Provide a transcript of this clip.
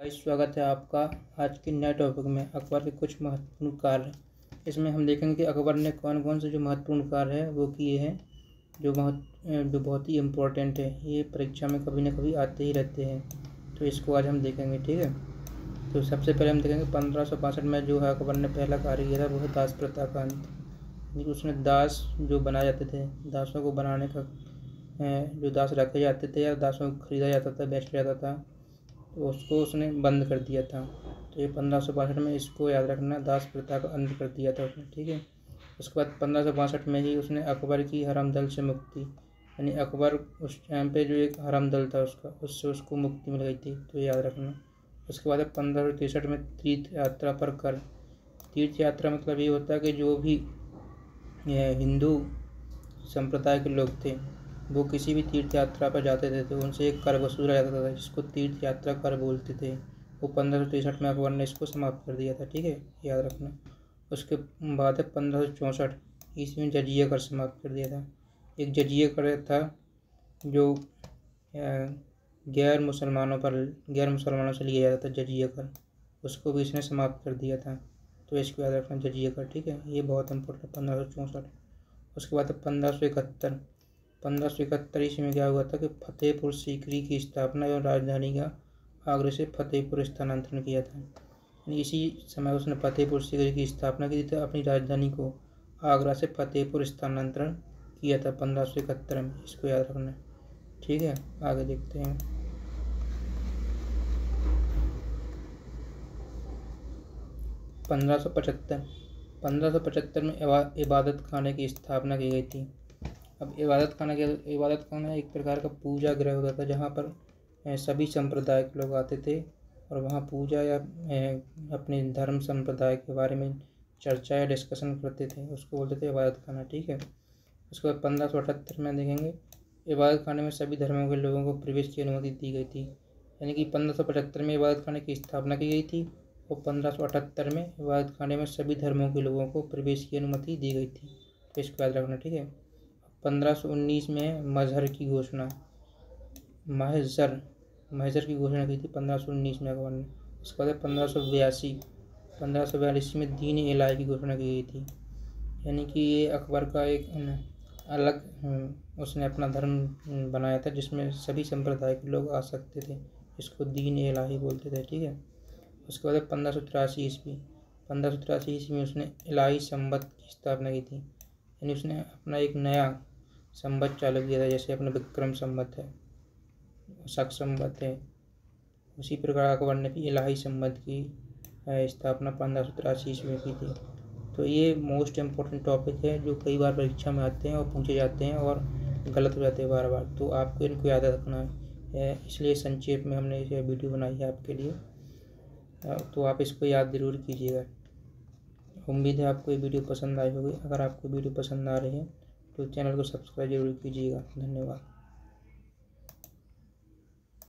स्वागत है आपका आज के नए टॉपिक में अकबर के कुछ महत्वपूर्ण कार्य। इसमें हम देखेंगे कि अकबर ने कौन कौन से जो महत्वपूर्ण कार्य है वो किए हैं, जो बहुत ही इम्पोर्टेंट है। ये परीक्षा में कभी ना कभी आते ही रहते हैं, तो इसको आज हम देखेंगे। ठीक है, तो सबसे पहले हम देखेंगे 1562 में जो है अकबर ने पहला कार्य किया था वो है दास प्रथा का अंत। उसने दास जो बनाए जाते थे, दासों को बनाने का जो दास रखे जाते थे या दासों को खरीदा जाता था, बेचा जाता था, तो उसको उसने बंद कर दिया था। तो ये 1562 में, इसको याद रखना, दास प्रथा का अंत कर दिया था उसने। ठीक है, उसके बाद 1562 में ही उसने अकबर की हरामदल से मुक्ति, यानी अकबर उस टाइम पे जो एक हरामदल था उससे उसको मुक्ति मिल गई थी, तो ये याद रखना। उसके बाद 1563 में तीर्थ यात्रा पर कर। तीर्थ यात्रा मतलब ये होता है कि जो भी हिंदू संप्रदाय के लोग थे वो किसी भी तीर्थ यात्रा पर जाते थे तो उनसे एक कर वसूला जाता था, जिसको तीर्थ यात्रा कर बोलते थे। वो 1563 में अकबर ने इसको समाप्त कर दिया था। ठीक है, याद रखना। उसके बाद है 1564 ईस्वी में जजिया कर समाप्त कर दिया था। एक जजिया कर था जो गैर मुसलमानों से लिया जाता था, जजिया कर, उसको भी इसने समाप्त कर दिया था। तो इसको याद रखना, जजिया कर। ठीक है, ये बहुत इंपॉर्टेंट है 1564। उसके बाद 1571 ईस्वी में क्या हुआ था कि फतेहपुर सीकरी की स्थापना एवं राजधानी का आगरा से फतेहपुर स्थानांतरण किया था। इसी समय उसने फतेहपुर सीकरी की स्थापना की थी, अपनी राजधानी को आगरा से फतेहपुर स्थानांतरण किया था 1571 में। इसको याद रखना। ठीक है, आगे देखते हैं। 1575 में इबादत खाने की स्थापना की गई थी। अब इबादत खाना एक प्रकार का पूजा गृह होता था जहाँ पर सभी संप्रदाय के लोग आते थे और वहाँ पूजा या अपने धर्म संप्रदाय के बारे में चर्चा या डिस्कशन करते थे, उसको बोलते थे इबादत खाना। ठीक है, उसके बाद 1578 में देखेंगे इबादत खाने में सभी धर्मों के लोगों को प्रवेश की अनुमति दी गई थी। यानी कि 1575 में इबादत खाने की स्थापना की गई थी और 1578 में इबादत खाने में सभी धर्मों के लोगों को प्रवेश की अनुमति दी गई थी। तो इसको याद रखना। ठीक है, 1519 में महजर की घोषणा की घोषणा की थी 1519 में अकबर ने। उसके बाद 1542 में दीन इलाही की घोषणा की गई थी। यानी कि ये अकबर का एक अलग उसने अपना धर्म बनाया था जिसमें सभी संप्रदाय के लोग आ सकते थे, इसको दीन इलाही बोलते थे। ठीक है, उसके बाद 1583 ईस्वी में उसने इलाही संवत की स्थापना की थी। यानी उसने अपना एक नया संवत चालू किया था, जैसे अपना विक्रम संवत है, शक संवत है, उसी प्रकार अकबर ने भी इलाही संवत की स्थापना 1583 ईस्वी में की थी। तो ये मोस्ट इम्पोर्टेंट टॉपिक है जो कई बार परीक्षा में आते हैं और पूछे जाते हैं और गलत हो जाते हैं बार बार, तो आपको इनको याद रखना है। इसलिए संक्षेप में हमने ये वीडियो बनाई है आपके लिए, तो आप इसको याद ज़रूर कीजिएगा। उम्मीद है आपको ये वीडियो पसंद आई होगी। अगर आपको वीडियो पसंद आ रही है तो चैनल को सब्सक्राइब जरूर कीजिएगा। धन्यवाद।